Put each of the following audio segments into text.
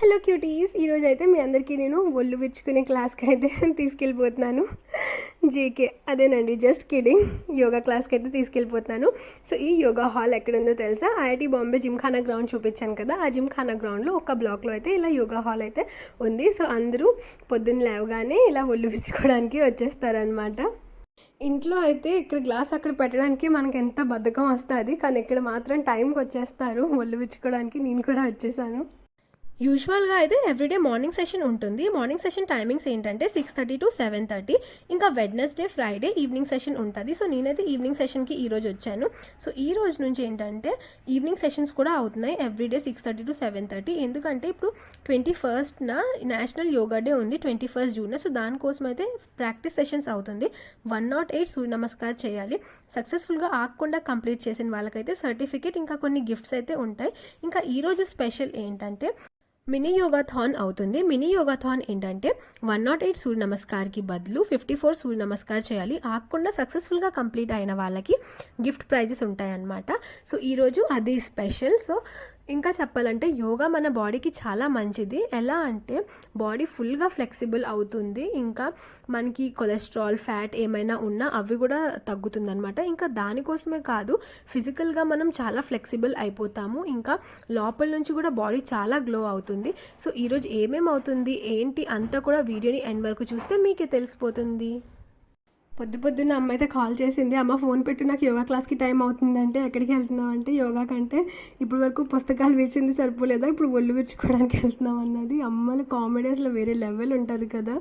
Hello cuties, ఈరోజు అయితే మీ అందరికీ నేను ఒళ్ళు విచ్చుకునే క్లాస్కి అయితే తీసుకెళ్ళిపోతున్నాను. జేకే అదేనండి, జస్ట్ కిడింగ్. యోగా క్లాస్కి అయితే తీసుకెళ్ళిపోతున్నాను. సో ఈ యోగా హాల్ ఎక్కడుందో తెలుసా? ఐఐటి బాంబే జిమ్ఖానా గ్రౌండ్ చూపించాను కదా, ఆ జిమ్ఖానా గ్రౌండ్లో ఒక బ్లాక్లో అయితే ఇలా యోగా హాల్ అయితే ఉంది. సో అందరూ పొద్దున్న లేవగానే ఇలా ఒళ్ళు విచ్చుకోవడానికి వచ్చేస్తారనమాట. ఇంట్లో అయితే ఇక్కడ గ్లాస్ అక్కడ పెట్టడానికి మనకి ఎంత బద్ధకం వస్తుంది, కానీ ఇక్కడ మాత్రం టైంకి వచ్చేస్తారు ఒళ్ళు విచ్చుకోవడానికి. నేను కూడా వచ్చేసాను. యూజువల్గా అయితే ఎవ్రీడే మార్నింగ్ సెషన్ ఉంటుంది. మార్నింగ్ సెషన్ టైమింగ్స్ ఏంటంటే 6:30 to 7:30. ఇంకా వెడ్నెస్డే, ఫ్రైడే ఈవినింగ్ సెషన్ ఉంటుంది. సో నేనైతే ఈవినింగ్ సెషన్కి ఈరోజు వచ్చాను. సో ఈ రోజు నుంచి ఏంటంటే ఈవినింగ్ సెషన్స్ కూడా అవుతున్నాయి ఎవ్రీడే 6:30 to 7:30. ఎందుకంటే ఇప్పుడు 21st నేషనల్ యోగా డే ఉంది, 21 జూన్. సో దానికోసం అయితే ప్రాక్టీస్ సెషన్స్ అవుతుంది. 108 సూర్య నమస్కార్ చేయాలి. సక్సెస్ఫుల్గా ఆగకుండా కంప్లీట్ చేసిన వాళ్ళకైతే సర్టిఫికేట్ ఇంకా కొన్ని గిఫ్ట్స్ అయితే ఉంటాయి. ఇంకా ఈరోజు స్పెషల్ ఏంటంటే మినీ యోగాథాన్ అవుతుంది. మినీ యోగాథాన్ ఏంటంటే 108 సూర్య నమస్కార్కి బదులు 54 సూర్య నమస్కార్ చేయాలి. ఆగకుండా సక్సెస్ఫుల్గా కంప్లీట్ అయిన వాళ్ళకి గిఫ్ట్ ప్రైజెస్ ఉంటాయన్నమాట. సో ఈరోజు అది స్పెషల్. సో ఇంకా చెప్పాలంటే యోగా మన బాడీకి చాలా మంచిది. ఎలా అంటే బాడీ ఫుల్గా ఫ్లెక్సిబుల్ అవుతుంది. ఇంకా మనకి కొలెస్ట్రాల్, ఫ్యాట్ ఏమైనా ఉన్నా అవి కూడా తగ్గుతుందన్నమాట. ఇంకా దానికోసమే కాదు, ఫిజికల్గా మనం చాలా ఫ్లెక్సిబుల్ అయిపోతాము. ఇంకా లోపల నుంచి కూడా బాడీ చాలా గ్లో అవుతుంది. సో ఈరోజు ఏమేమి అవుతుంది ఏంటి అంతా కూడా వీడియోని ఎండ్ వరకు చూస్తే మీకే తెలిసిపోతుంది. పొద్దున్న అమ్మ అయితే కాల్ చేసింది. అమ్మ ఫోన్ పెట్టు, నాకు యోగా క్లాస్కి టైం అవుతుందంటే. ఎక్కడికి వెళ్తున్నాం అంటే యోగా కంటే ఇప్పుడు వరకు పుస్తకాలు విరిచింది సరిపోలేదా, ఇప్పుడు ఒళ్ళు విరుచుకోవడానికి వెళ్తున్నాం అన్నది. అమ్మలు కామెడీ అసలు వేరే లెవెల్ ఉంటుంది కదా.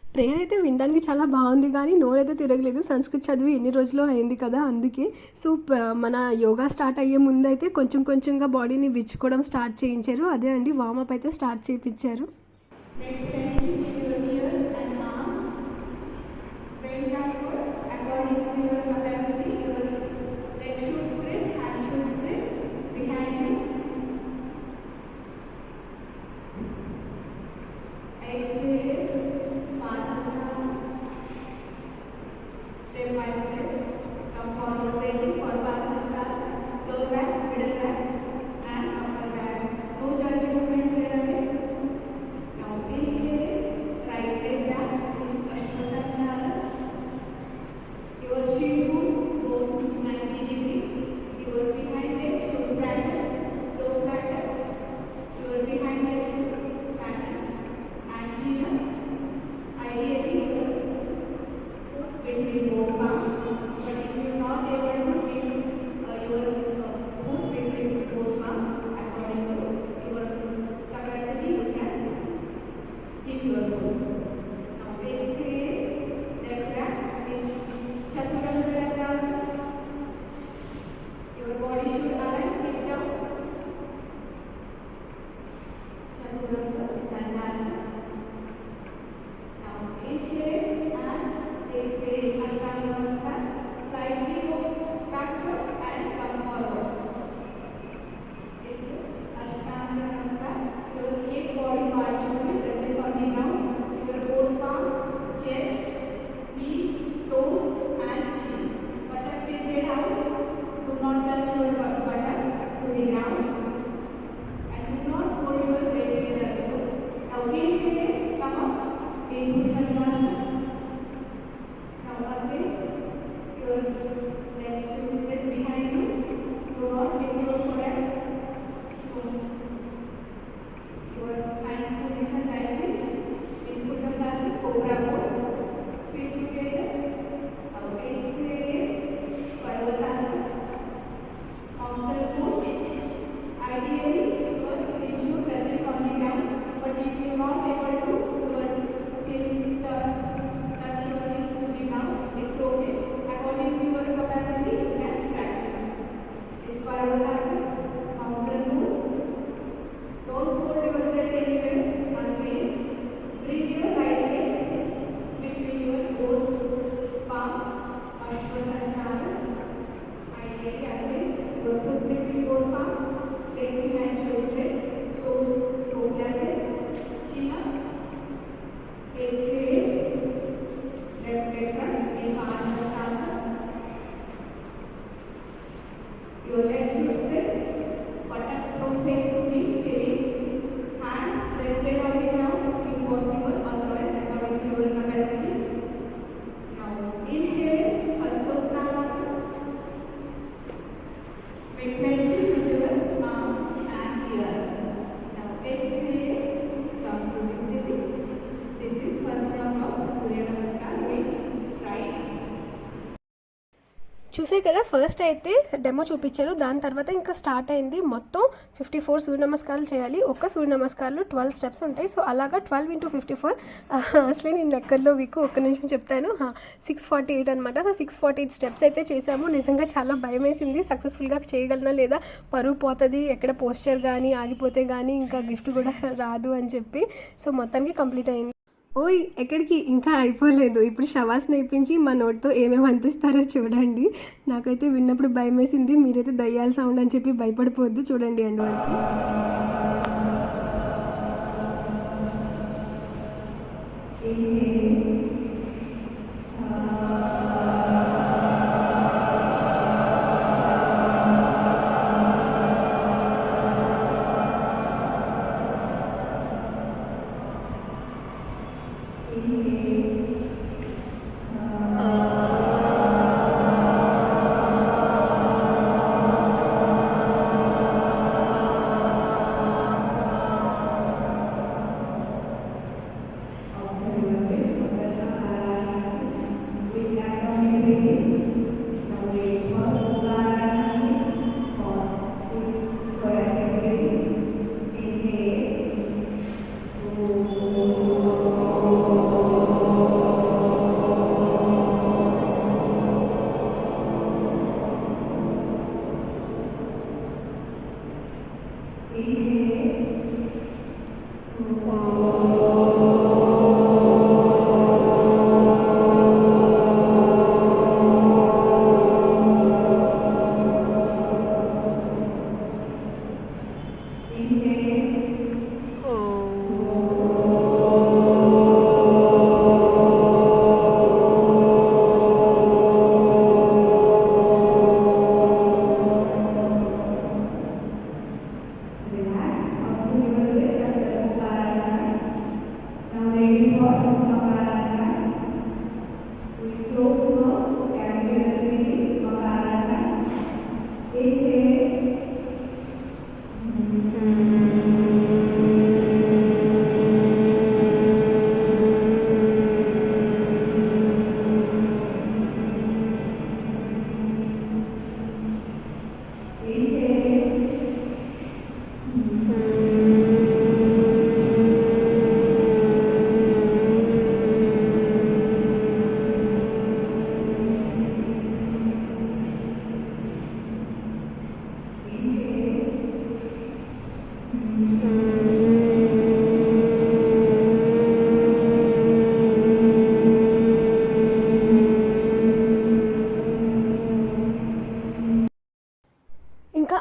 ప్రేయర్ అయితే వినడానికి చాలా బాగుంది, కానీ నోరైతే తిరగలేదు. సంస్కృత్ చదివి ఎన్ని రోజులు అయింది కదా, అందుకే. సో మన యోగా స్టార్ట్ అయ్యే ముందు అయితే కొంచెంగా బాడీని విచ్చుకోవడం స్టార్ట్ చేయించారు. అదే అండి, వార్మప్ అయితే స్టార్ట్ చేయించారు. Your legs should spread. Buttock from side to knee, sitting. Hand rested on the ground if possible, otherwise according to your capacity. Now inhale, Hastottanasana. Pregnancy with your arms and here. Now exhale, come to this sitting. This is first round of Surya Namaskar with right. చూసారు కదా, first అయితే demo చూపించారు, దాని తర్వాత ఇంకా start అయింది. మొత్తం 54 సూర్య నమస్కారాలు చేయాలి. ఒక్క సూర్య నమస్కారాలు 12 స్టెప్స్ ఉంటాయి. సో అలాగా 12 × 54. అసలే నేను లెక్కల్లో వీకు, ఒక్క నిమిషం చెప్తాను. 648 అనమాట. సో 648 స్టెప్స్ అయితే చేసాము. నిజంగా చాలా భయం వేసింది, సక్సెస్ఫుల్గా చేయగలనా లేదా, పరువు పోతుంది, ఎక్కడ పోస్చర్ కానీ ఆగిపోతే కానీ ఇంకా గిఫ్ట్ కూడా రాదు అని చెప్పి. సో మొత్తానికి కంప్లీట్ అయింది. ఓయ్ ఎక్కడికి, ఇంకా అయిపోలేదు. ఇప్పుడు శవాస్ నేర్పించి మా నోట్తో ఏమేమి అనిపిస్తారో చూడండి. నాకైతే విన్నప్పుడు భయం వేసింది. మీరైతే దయ్యాల సౌండ్ అని చెప్పి భయపడిపోద్దు. చూడండి ఎండ్ వరకు.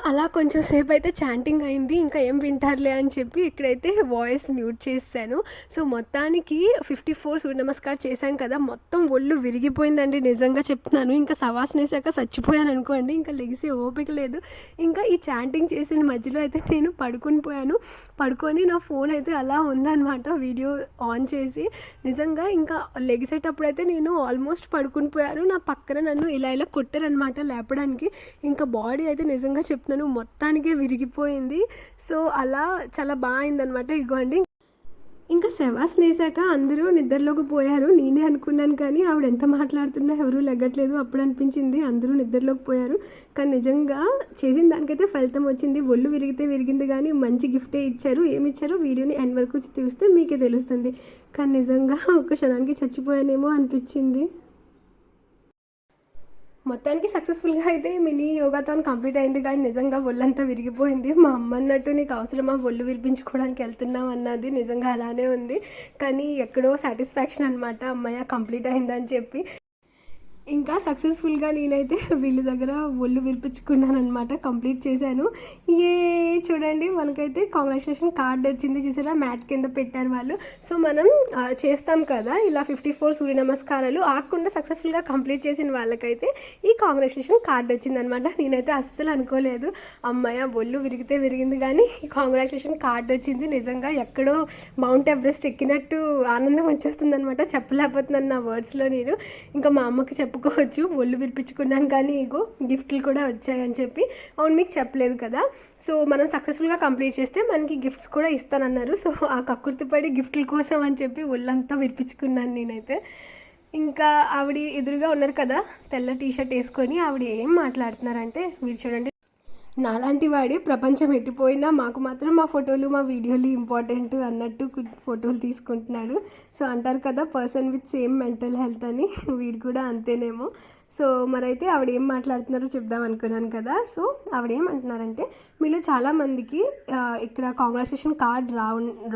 అలా కొంచెం సేపు అయితే చాంటింగ్ అయింది. ఇంకా ఏం వింటారులే అని చెప్పి ఇక్కడైతే వాయిస్ మ్యూట్ చేశాను. సో మొత్తానికి 54 సూర్య నమస్కారం చేశాం కదా, మొత్తం ఒళ్ళు విరిగిపోయిందండి, నిజంగా చెప్తున్నాను. ఇంకా సవాసన వేసాక చచ్చిపోయాను అనుకోండి, ఇంకా లెగిసే ఓపిక లేదు. ఇంకా ఈ చాంటింగ్ చేసిన మధ్యలో అయితే నేను పడుకొని నా ఫోన్ అయితే అలా ఉందన్నమాట, వీడియో ఆన్ చేసి. నిజంగా ఇంకా లెగిసేటప్పుడు అయితే నేను ఆల్మోస్ట్ పడుకుని పోయాను. నా పక్కన నన్ను ఇలా కొట్టారనమాట లేపడానికి. ఇంకా బాడీ అయితే నిజంగా చెప్తున్నాను మొత్తానికే విరిగిపోయింది. సో అలా చాలా బాగా అయిందనమాట. ఇగోండి, ఇంకా శవాసన వేసాక అందరూ నిద్రలోకి పోయారు. నేనే అనుకున్నాను కానీ ఆవిడ ఎంత మాట్లాడుతున్నా ఎవరూ లెగ్గట్లేదు. అప్పుడు అనిపించింది అందరూ నిద్రలోకి పోయారు. కానీ నిజంగా చేసిన దానికైతే ఫలితం వచ్చింది. ఒళ్ళు విరిగితే విరిగింది కానీ మంచి గిఫ్టే ఇచ్చారు. ఏమి ఇచ్చారో వీడియోని ఎండ్ వరకు చూస్తే మీకే తెలుస్తుంది. కానీ నిజంగా ఒక్క క్షణానికి చచ్చిపోయానేమో అనిపించింది. మొత్తానికి సక్సెస్ఫుల్గా అయితే మినీ యోగాథాన్ కంప్లీట్ అయింది. కానీ నిజంగా ఒళ్ళంతా విరిగిపోయింది. మా అమ్మ అన్నట్టు నీకు అవసరమా ఒళ్ళు విరిపించుకోవడానికి వెళ్తున్నాం అన్నది, నిజంగా అలానే ఉంది. కానీ ఎక్కడో సాటిస్ఫాక్షన్ అనమాట, అమ్మాయి కంప్లీట్ అయిందని చెప్పి. ఇంకా సక్సెస్ఫుల్గా నేనైతే వీళ్ళ దగ్గర ఒళ్ళు విరిపించుకున్నాను అనమాట, కంప్లీట్ చేశాను. ఏ చూడండి మనకైతే కాంగ్రాచులేషన్ కార్డ్ వచ్చింది చూసారా, మ్యాట్ కింద పెట్టారు వాళ్ళు. సో మనం చేస్తాం కదా ఇలా 54 సూర్య నమస్కారాలు ఆకుండా సక్సెస్ఫుల్గా కంప్లీట్ చేసిన వాళ్ళకైతే ఈ కాంగ్రాచులేషన్ కార్డ్ వచ్చిందనమాట. నేనైతే అస్సలు అనుకోలేదు, అమ్మాయ ఒళ్ళు విరిగితే విరిగింది కానీ ఈ కాంగ్రాచులేషన్ కార్డ్ వచ్చింది. నిజంగా ఎక్కడో మౌంట్ ఎవరెస్ట్ ఎక్కినట్టు ఆనందం వచ్చేస్తుంది అనమాట, చెప్పలేకపోతున్నాను నా వర్డ్స్లో నేను. ఇంకా మా అమ్మకి చెప్పుకోవచ్చు ఒళ్ళు విరిపించుకున్నాను కానీ ఇగో గిఫ్ట్లు కూడా వచ్చాయని చెప్పి. అవును మీకు చెప్పలేదు కదా, సో మనం సక్సెస్ఫుల్గా కంప్లీట్ చేస్తే మనకి గిఫ్ట్స్ కూడా ఇస్తానన్నారు. సో ఆ కక్కుర్తిపడి గిఫ్ట్ల కోసం అని చెప్పి ఒళ్ళంతా విరిపించుకున్నాను నేనైతే. ఇంకా ఆవిడ ఎదురుగా ఉన్నారు కదా తెల్ల టీషర్ట్ వేసుకొని, ఆవిడ ఏం మాట్లాడుతున్నారంటే వీడు చూడండి, నాలాంటి వాడి ప్రపంచం ఎట్టిపోయినా మాకు మాత్రం మా ఫోటోలు మా వీడియోలు ఇంపార్టెంట్ అన్నట్టు ఫోటోలు తీసుకుంటున్నాడు. సో అంటారు కదా person with same mental health అని, వీడు కూడా అంతేనేమో. సో మరైతే ఆవిడ ఏం మాట్లాడుతున్నారో చెప్దాం అనుకున్నాను కదా. సో ఆవిడ ఏమంటున్నారంటే మీలో చాలామందికి ఇక్కడ కాంగ్రాచులేషన్ కార్డ్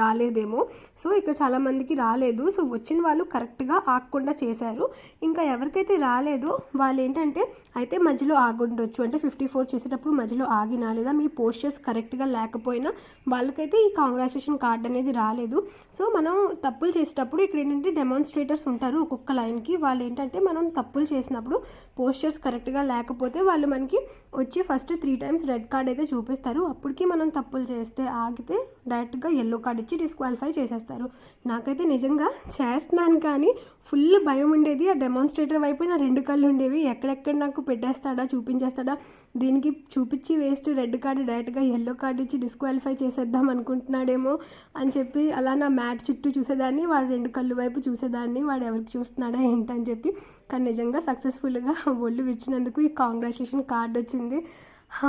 రాలేదేమో, సో ఇక్కడ చాలామందికి రాలేదు. సో వచ్చిన వాళ్ళు కరెక్ట్గా ఆగకుండా చేశారు. ఇంకా ఎవరికైతే రాలేదో వాళ్ళు ఏంటంటే అయితే మధ్యలో ఆగుండొచ్చు, అంటే 54 చేసేటప్పుడు మధ్యలో ఆగినా లేదా మీ పోస్చర్స్ కరెక్ట్గా లేకపోయినా వాళ్ళకైతే ఈ కాంగ్రాచులేషన్ కార్డ్ అనేది రాలేదు. సో మనం తప్పులు చేసేటప్పుడు ఇక్కడ ఏంటంటే డెమాన్స్ట్రేటర్స్ ఉంటారు ఒక్కొక్క లైన్కి, వాళ్ళు ఏంటంటే మనం తప్పులు చేసినప్పుడు పోస్చర్స్ కరెక్ట్గా లేకపోతే వాళ్ళు మనకి వచ్చి ఫస్ట్ 3 times రెడ్ కార్డ్ అయితే చూపిస్తారు. అప్పటికి మనం తప్పులు చేస్తే ఆగితే డైరెక్ట్గా ఎల్లో కార్డ్ ఇచ్చి డిస్క్వాలిఫై చేసేస్తారు. నాకైతే నిజంగా చేస్తున్నాను కానీ ఫుల్ భయం ఉండేది. ఆ డెమాన్స్ట్రేటర్ వైపు నా 2 కళ్ళు ఉండేవి, ఎక్కడెక్కడ నాకు పెట్టేస్తాడా చూపించేస్తాడా, దీనికి చూపించి వేస్ట్ రెడ్ కార్డు డైరెక్ట్గా ఎల్లో కార్డు ఇచ్చి డిస్క్వాలిఫై చేసేద్దాం అనుకుంటున్నాడేమో అని చెప్పి అలా నా మ్యాట్ చుట్టూ చూసేదాన్ని, వాడు 2 కళ్ళు వైపు చూసేదాన్ని, వాడు ఎవరికి చూస్తున్నాడా ఏంటని చెప్పి. కానీ నిజంగా సక్సెస్ఫుల్గా ఒళ్ళు విచ్చినందుకు ఈ కాంగ్రాచులేషన్ కార్డ్ వచ్చింది.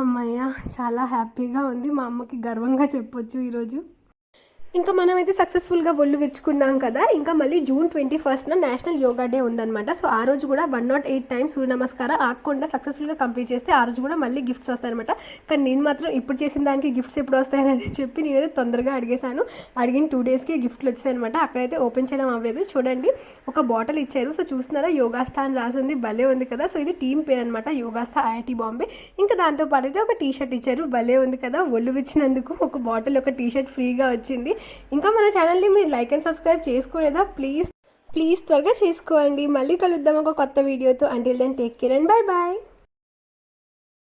అమ్మయ్య చాలా హ్యాపీగా ఉంది, మా అమ్మకి గర్వంగా చెప్పొచ్చు ఈరోజు. ఇంకా మనమైతే సక్సెస్ఫుల్గా ఒళ్ళు విచ్చుకున్నాం కదా. ఇంకా మళ్ళీ June 21st national yoga day ఉందన్నమాట. సో ఆ రోజు కూడా 108 times సూర్య నమస్కారం ఆగకుండా సక్సెస్ఫుల్గా కంప్లీట్ చేస్తే ఆ రోజు కూడా మళ్ళీ గిఫ్ట్స్ వస్తాయన్నమాట. కానీ నేను మాత్రం ఇప్పుడు చేసిన దానికి గిఫ్ట్స్ ఎప్పుడు వస్తాయని చెప్పి నేనైతే తొందరగా అడిగేశాను. అడిగిన 2 daysకి గిఫ్ట్లు వచ్చాయి అనమాట. అక్కడైతే ఓపెన్ చేయడం అవ్వలేదు. చూడండి ఒక బాటిల్ ఇచ్చారు. సో చూస్తున్నారా యోగాస్థాన్ రాసి ఉంది, భలే ఉంది కదా. సో ఇది టీమ్ పేరు అనమాట, యోగాస్థా IIT బాంబే. ఇంకా దాంతోపాటు అయితే ఒక టీషర్ట్ ఇచ్చారు, భలే ఉంది కదా. ఒళ్ళు విచ్చినందుకు ఒక బాటిల్ ఒక టీషర్ట్ ఫ్రీగా వచ్చింది. ఇంకా మన ఛానల్ని మీరు లైక్ అండ్ సబ్స్క్రైబ్ చేసుకోలేదా ప్లీజ్ త్వరగా చేసుకోండి. మళ్ళీ కలుద్దాం ఒక కొత్త వీడియోతో. Until then take care and bye bye.